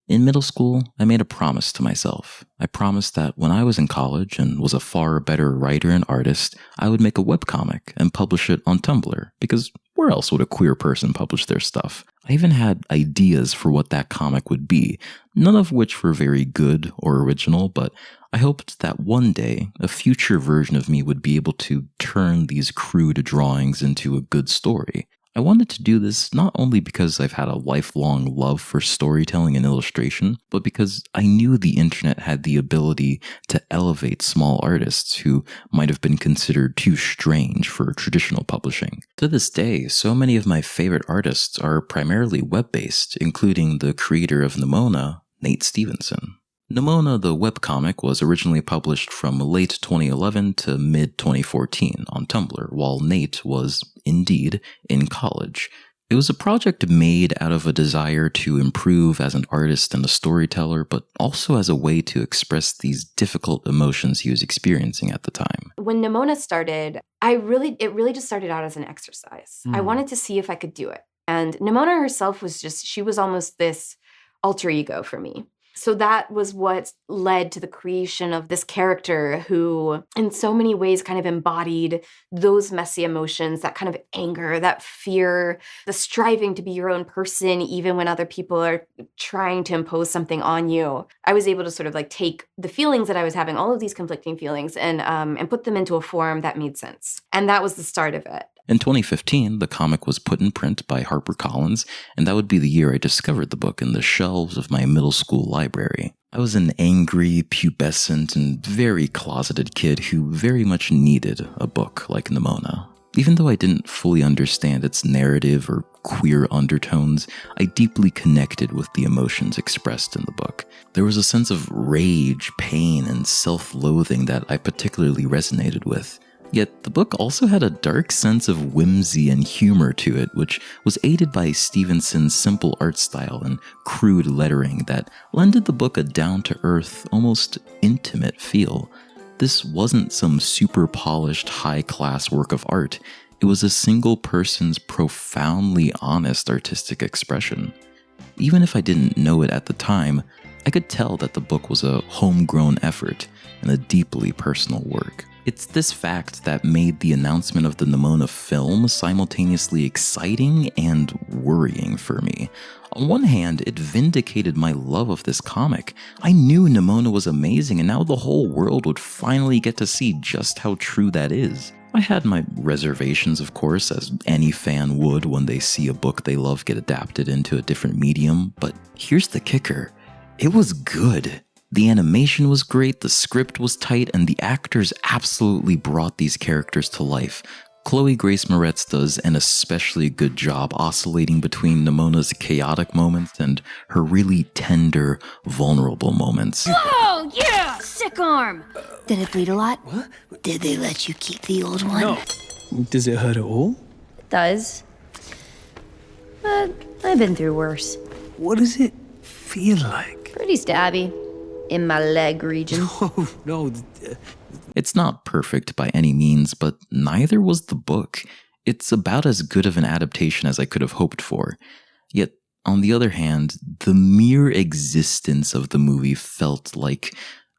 In middle school, I made a promise to myself. I promised that when I was in college and was a far better writer and artist, I would make a webcomic and publish it on Tumblr, because where else would a queer person publish their stuff? I even had ideas for what that comic would be, none of which were very good or original, but I hoped that one day a future version of me would be able to turn these crude drawings into a good story. I wanted to do this not only because I've had a lifelong love for storytelling and illustration, but because I knew the internet had the ability to elevate small artists who might have been considered too strange for traditional publishing. To this day, so many of my favorite artists are primarily web-based, including the creator of Nimona, Nate Stevenson. Nimona, the webcomic, was originally published from late 2011 to mid-2014 on Tumblr, while Nate was, indeed, in college. It was a project made out of a desire to improve as an artist and a storyteller, but also as a way to express these difficult emotions he was experiencing at the time. When Nimona started, it really just started out as an exercise. I wanted to see if I could do it. And Nimona herself she was almost this alter ego for me. So that was what led to the creation of this character who, in so many ways, kind of embodied those messy emotions, that kind of anger, that fear, the striving to be your own person, even when other people are trying to impose something on you. I was able to sort of like take the feelings that I was having, all of these conflicting feelings, and put them into a form that made sense. And that was the start of it. In 2015, the comic was put in print by HarperCollins, and that would be the year I discovered the book in the shelves of my middle school library. I was an angry, pubescent, and very closeted kid who very much needed a book like Nimona. Even though I didn't fully understand its narrative or queer undertones, I deeply connected with the emotions expressed in the book. There was a sense of rage, pain, and self-loathing that I particularly resonated with. Yet the book also had a dark sense of whimsy and humor to it, which was aided by Stevenson's simple art style and crude lettering that lended the book a down-to-earth, almost intimate feel. This wasn't some super polished, high-class work of art. It was a single person's profoundly honest artistic expression. Even if I didn't know it at the time, I could tell that the book was a homegrown effort and a deeply personal work. It's this fact that made the announcement of the Nimona film simultaneously exciting and worrying for me. On one hand, it vindicated my love of this comic. I knew Nimona was amazing, and now the whole world would finally get to see just how true that is. I had my reservations, of course, as any fan would when they see a book they love get adapted into a different medium, but here's the kicker. It was good. The animation was great, the script was tight, and the actors absolutely brought these characters to life. Chloe Grace Moretz does an especially good job oscillating between Nimona's chaotic moments and her really tender, vulnerable moments. Whoa, yeah! Sick arm! Did it bleed a lot? What? Did they let you keep the old one? No. Does it hurt at all? It does. But I've been through worse. What does it feel like? Pretty stabby. In my leg region. Oh, no. It's not perfect by any means, but neither was the book. It's about as good of an adaptation as I could have hoped for. Yet, on the other hand, the mere existence of the movie felt like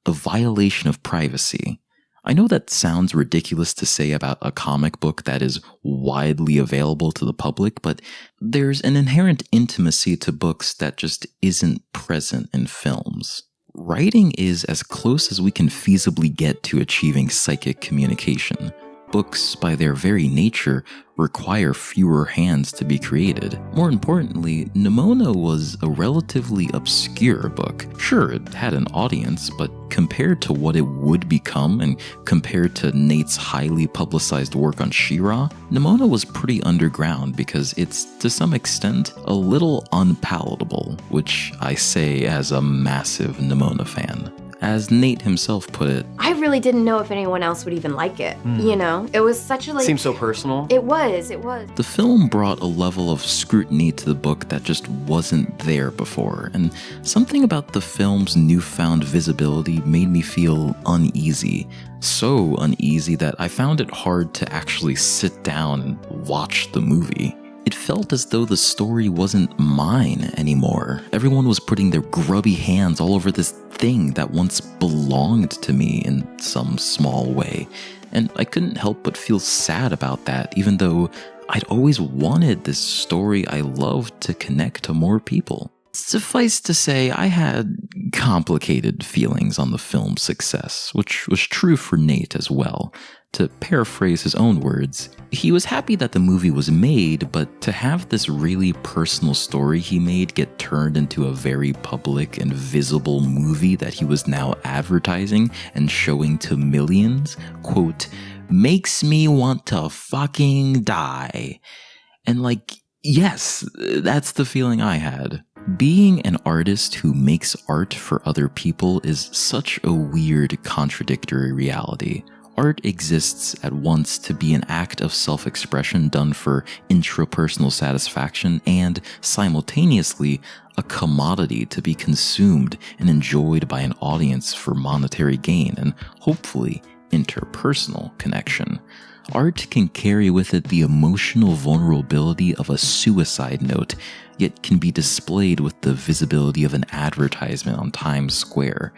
a violation of privacy. I know that sounds ridiculous to say about a comic book that is widely available to the public, but there's an inherent intimacy to books that just isn't present in films. Writing is as close as we can feasibly get to achieving psychic communication. Books, by their very nature, require fewer hands to be created. More importantly, Nimona was a relatively obscure book. Sure, it had an audience, but compared to what it would become and compared to Nate's highly publicized work on She-Ra, Nimona was pretty underground because it's, to some extent, a little unpalatable, which I say as a massive Nimona fan. As Nate himself put it, I really didn't know if anyone else would even like it, you know? It was such a Seems so personal. It was. the film brought a level of scrutiny to the book that just wasn't there before, and something about the film's newfound visibility made me feel uneasy. So uneasy that I found it hard to actually sit down and watch the movie. It felt as though the story wasn't mine anymore. Everyone was putting their grubby hands all over this thing that once belonged to me in some small way. And I couldn't help but feel sad about that, even though I'd always wanted this story I loved to connect to more people. Suffice to say, I had complicated feelings on the film's success, which was true for Nate as well. To paraphrase his own words, he was happy that the movie was made, but to have this really personal story he made get turned into a very public and visible movie that he was now advertising and showing to millions, quote, makes me want to fucking die. And yes, that's the feeling I had. Being an artist who makes art for other people is such a weird, contradictory reality. Art exists at once to be an act of self-expression done for intrapersonal satisfaction and simultaneously a commodity to be consumed and enjoyed by an audience for monetary gain and hopefully interpersonal connection. Art can carry with it the emotional vulnerability of a suicide note, yet can be displayed with the visibility of an advertisement on Times Square.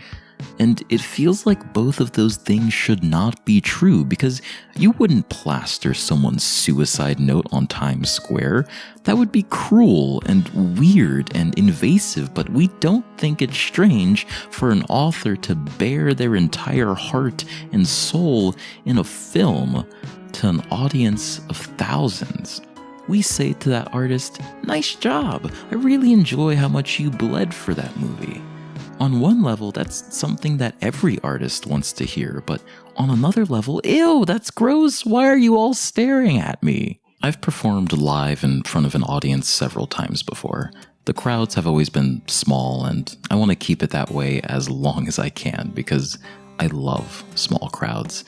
And it feels like both of those things should not be true, because you wouldn't plaster someone's suicide note on Times Square. That would be cruel and weird and invasive, but we don't think it's strange for an author to bare their entire heart and soul in a film to an audience of thousands. We say to that artist, nice job, I really enjoy how much you bled for that movie. On one level, that's something that every artist wants to hear, but on another level, ew, that's gross, why are you all staring at me? I've performed live in front of an audience several times before. The crowds have always been small, and I want to keep it that way as long as I can, because I love small crowds.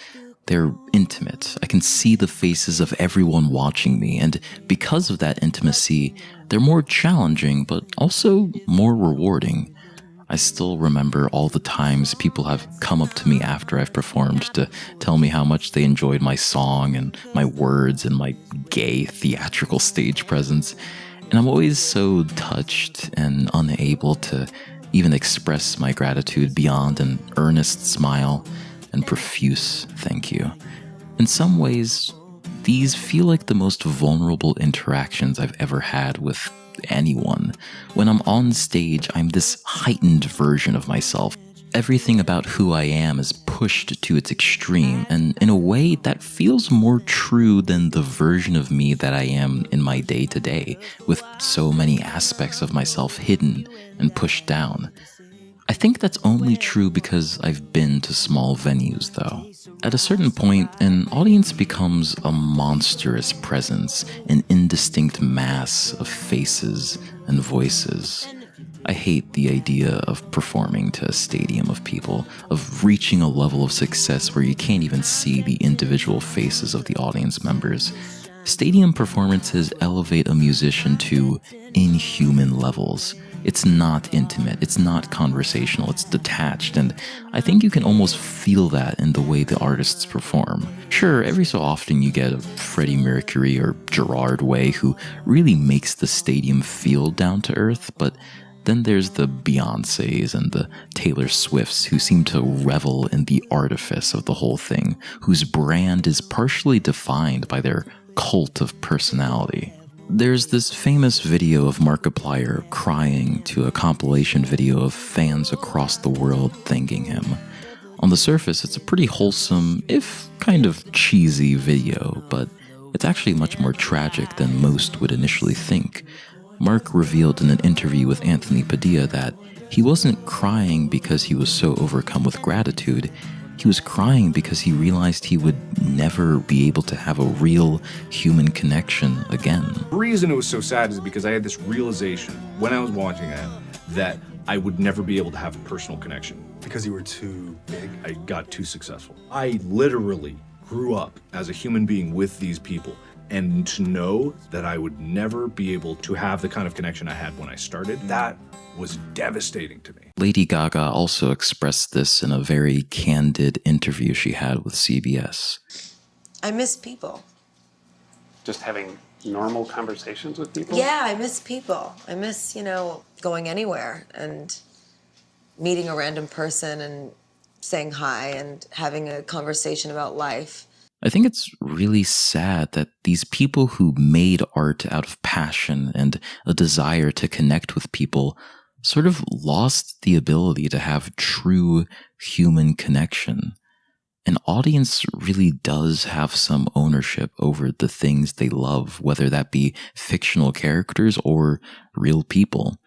They're intimate. I can see the faces of everyone watching me, and because of that intimacy, they're more challenging, but also more rewarding. I still remember all the times people have come up to me after I've performed to tell me how much they enjoyed my song and my words and my gay theatrical stage presence. And I'm always so touched and unable to even express my gratitude beyond an earnest smile and profuse thank you. In some ways, these feel like the most vulnerable interactions I've ever had with anyone. When I'm on stage, I'm this heightened version of myself. Everything about who I am is pushed to its extreme, and in a way that feels more true than the version of me that I am in my day-to-day, with so many aspects of myself hidden and pushed down. I think that's only true because I've been to small venues, though. At a certain point, an audience becomes a monstrous presence, an indistinct mass of faces and voices. I hate the idea of performing to a stadium of people, of reaching a level of success where you can't even see the individual faces of the audience members. Stadium performances elevate a musician to inhuman levels. It's not intimate, it's not conversational, it's detached, and I think you can almost feel that in the way the artists perform. Sure, every so often you get a Freddie Mercury or Gerard Way who really makes the stadium feel down to earth, but then there's the Beyoncés and the Taylor Swifts who seem to revel in the artifice of the whole thing, whose brand is partially defined by their cult of personality. There's this famous video of Markiplier crying to a compilation video of fans across the world thanking him. On the surface, it's a pretty wholesome, if kind of cheesy video, but it's actually much more tragic than most would initially think. Mark revealed in an interview with Anthony Padilla that he wasn't crying because he was so overcome with gratitude. He was crying because he realized he would never be able to have a real human connection again. The reason it was so sad is because I had this realization when I was watching that I would never be able to have a personal connection. Because you were too big? I got too successful. I literally grew up as a human being with these people, and to know that I would never be able to have the kind of connection I had when I started, that was devastating to me. Lady Gaga also expressed this in a very candid interview she had with CBS. I miss people. Just having normal conversations with people? Yeah, I miss people. I miss, going anywhere and meeting a random person and saying hi and having a conversation about life. I think it's really sad that these people who made art out of passion and a desire to connect with people sort of lost the ability to have true human connection. An audience really does have some ownership over the things they love, whether that be fictional characters or real people.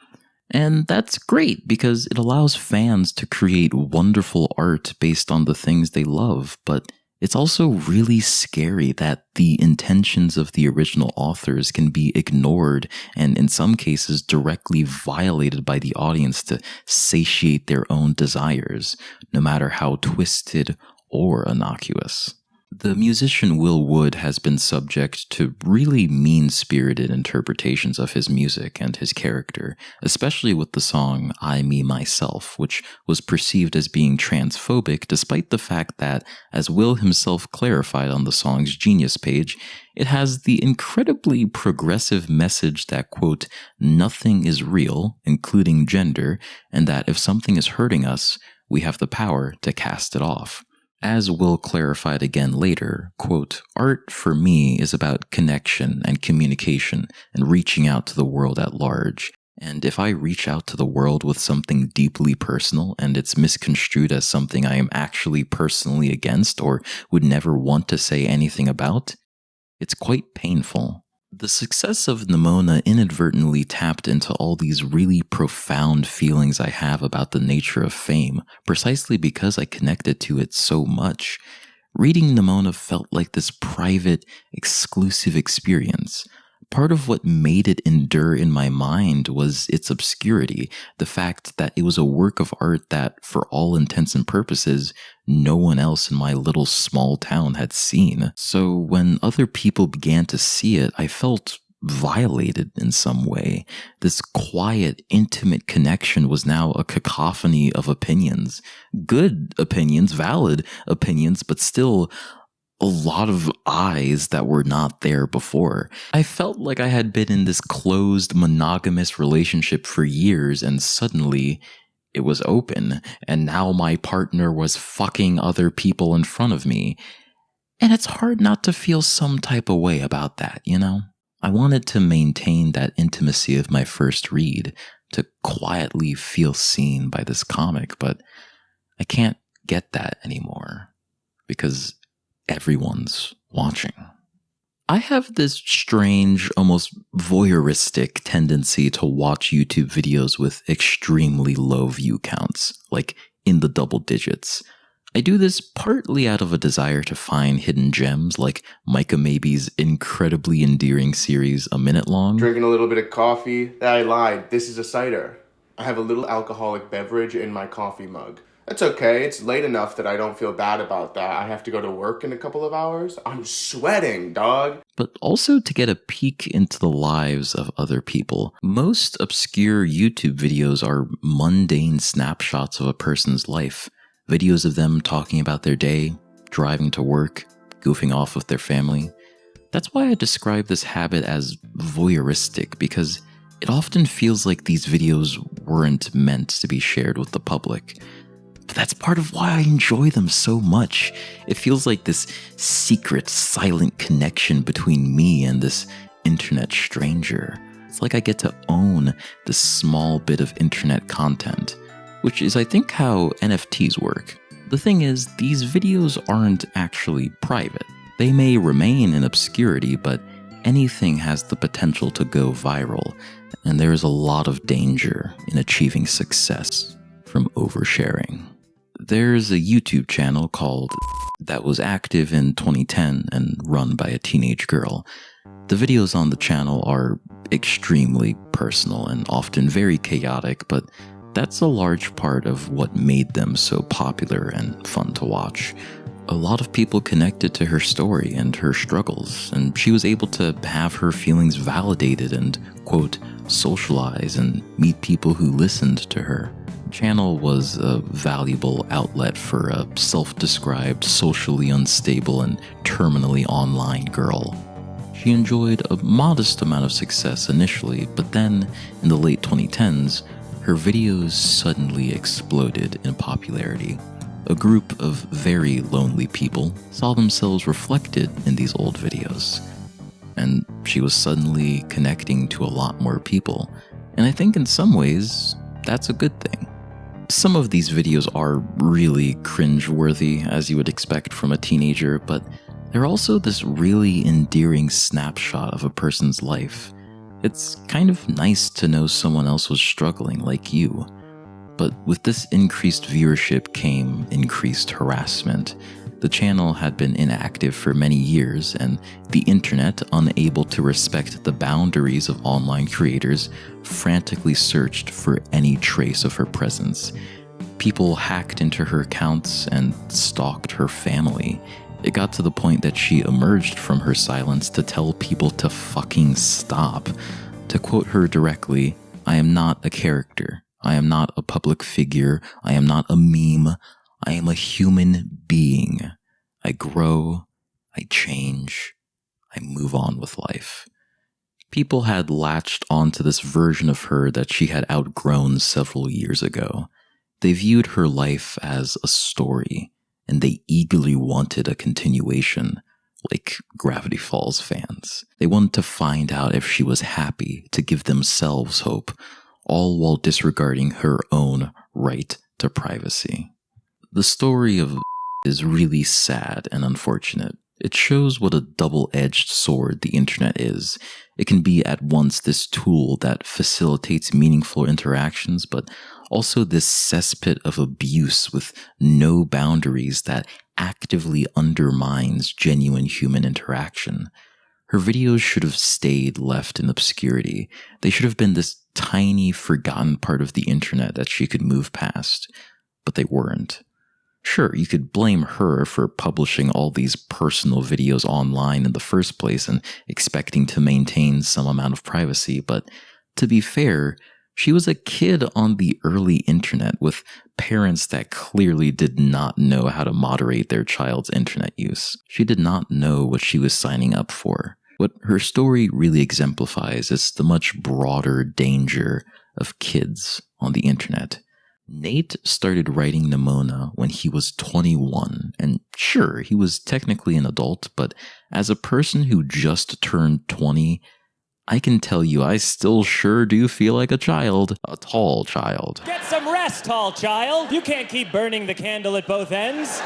And that's great because it allows fans to create wonderful art based on the things they love, but it's also really scary that the intentions of the original authors can be ignored and in some cases directly violated by the audience to satiate their own desires, no matter how twisted or innocuous. The musician Will Wood has been subject to really mean-spirited interpretations of his music and his character, especially with the song I, Me, Myself, which was perceived as being transphobic despite the fact that, as Will himself clarified on the song's Genius page, it has the incredibly progressive message that, quote, nothing is real, including gender, and that if something is hurting us, we have the power to cast it off. As Will clarified again later, quote, art for me is about connection and communication and reaching out to the world at large. And if I reach out to the world with something deeply personal and it's misconstrued as something I am actually personally against or would never want to say anything about, it's quite painful. The success of Nimona inadvertently tapped into all these really profound feelings I have about the nature of fame, precisely because I connected to it so much. Reading Nimona felt like this private, exclusive experience. Part of what made it endure in my mind was its obscurity, the fact that it was a work of art that, for all intents and purposes, no one else in my little small town had seen. So when other people began to see it, I felt violated in some way. This quiet, intimate connection was now a cacophony of opinions. Good opinions, valid opinions, but still a lot of eyes that were not there before. I felt like I had been in this closed, monogamous relationship for years, and suddenly it was open, and now my partner was fucking other people in front of me. And it's hard not to feel some type of way about that, you know? I wanted to maintain that intimacy of my first read, to quietly feel seen by this comic, but I can't get that anymore, because everyone's watching. I have this strange, almost voyeuristic tendency to watch YouTube videos with extremely low view counts, like in the double digits. I do this partly out of a desire to find hidden gems, like Micah Maybe's incredibly endearing series A Minute Long. Drinking a little bit of coffee. I lied. This is a cider. I have a little alcoholic beverage in my coffee mug. That's okay. It's late enough that I don't feel bad about that. I have to go to work in a couple of hours. I'm sweating, dog. But also to get a peek into the lives of other people. Most obscure YouTube videos are mundane snapshots of a person's life. Videos of them talking about their day, driving to work, goofing off with their family. That's why I describe this habit as voyeuristic, because it often feels like these videos weren't meant to be shared with the public. But that's part of why I enjoy them so much. It feels like this secret, silent connection between me and this internet stranger. It's like I get to own this small bit of internet content, which is, I think, how NFTs work. The thing is, these videos aren't actually private. They may remain in obscurity, but anything has the potential to go viral, and there is a lot of danger in achieving success from oversharing. There's a YouTube channel called that was active in 2010 and run by a teenage girl. The videos on the channel are extremely personal and often very chaotic, but that's a large part of what made them so popular and fun to watch. A lot of people connected to her story and her struggles, and she was able to have her feelings validated and, quote, socialize and meet people who listened to her. Channel was a valuable outlet for a self-described, socially unstable, and terminally online girl. She enjoyed a modest amount of success initially, but then, in the late 2010s, her videos suddenly exploded in popularity. A group of very lonely people saw themselves reflected in these old videos, and she was suddenly connecting to a lot more people, and I think in some ways, that's a good thing. Some of these videos are really cringe-worthy, as you would expect from a teenager, but they're also this really endearing snapshot of a person's life. It's kind of nice to know someone else was struggling like you. But with this increased viewership came increased harassment. The channel had been inactive for many years, and the internet, unable to respect the boundaries of online creators, frantically searched for any trace of her presence. People hacked into her accounts and stalked her family. It got to the point that she emerged from her silence to tell people to fucking stop. To quote her directly, "I am not a character. I am not a public figure. I am not a meme. I am a human being. I grow. I change. I move on with life." People had latched onto this version of her that she had outgrown several years ago. They viewed her life as a story, and they eagerly wanted a continuation, like Gravity Falls fans. They wanted to find out if she was happy, to give themselves hope, all while disregarding her own right to privacy. The story of is really sad and unfortunate. It shows what a double-edged sword the internet is. It can be at once this tool that facilitates meaningful interactions, but also this cesspit of abuse with no boundaries that actively undermines genuine human interaction. Her videos should have stayed left in obscurity. They should have been this tiny, forgotten part of the internet that she could move past, but they weren't. Sure, you could blame her for publishing all these personal videos online in the first place and expecting to maintain some amount of privacy, but to be fair, she was a kid on the early internet with parents that clearly did not know how to moderate their child's internet use. She did not know what she was signing up for. What her story really exemplifies is the much broader danger of kids on the internet. Nate started writing Nimona when he was 21, and sure, he was technically an adult, but as a person who just turned 20, I can tell you I still sure do feel like a child. A tall child. Get some rest, tall child! You can't keep burning the candle at both ends!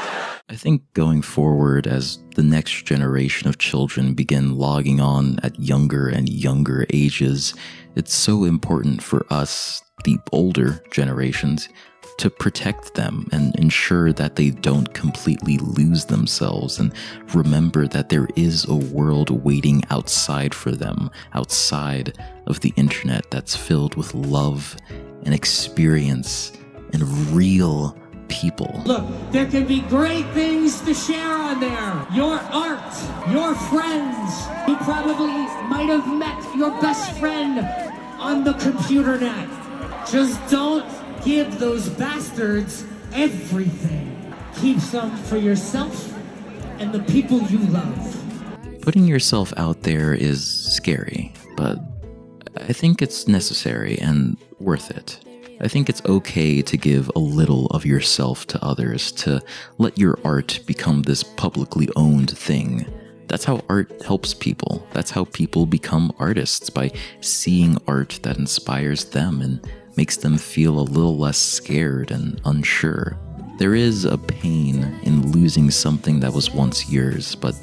I think going forward, as the next generation of children begin logging on at younger and younger ages, it's so important for us, the older generations, to protect them and ensure that they don't completely lose themselves, and remember that there is a world waiting outside for them, outside of the internet, that's filled with love and experience and real people. Look, there can be great things to share on there. Your art, your friends. You probably might have met your best friend on the computer net. Just don't give those bastards everything. Keep some for yourself and the people you love. Putting yourself out there is scary, but I think it's necessary and worth it. I think it's okay to give a little of yourself to others, to let your art become this publicly owned thing. That's how art helps people. That's how people become artists, by seeing art that inspires them and makes them feel a little less scared and unsure. There is a pain in losing something that was once yours, but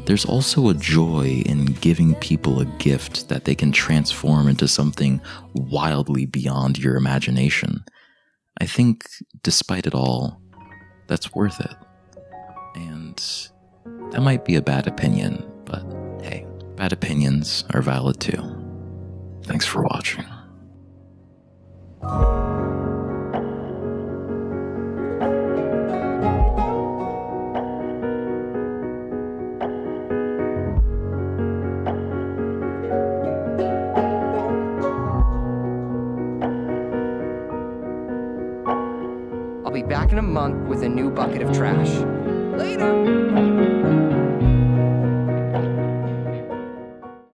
there's also a joy in giving people a gift that they can transform into something wildly beyond your imagination. I think, despite it all, that's worth it. And that might be a bad opinion, but hey, bad opinions are valid too. Thanks for watching. I'll be back in a month with a new bucket of trash. Later!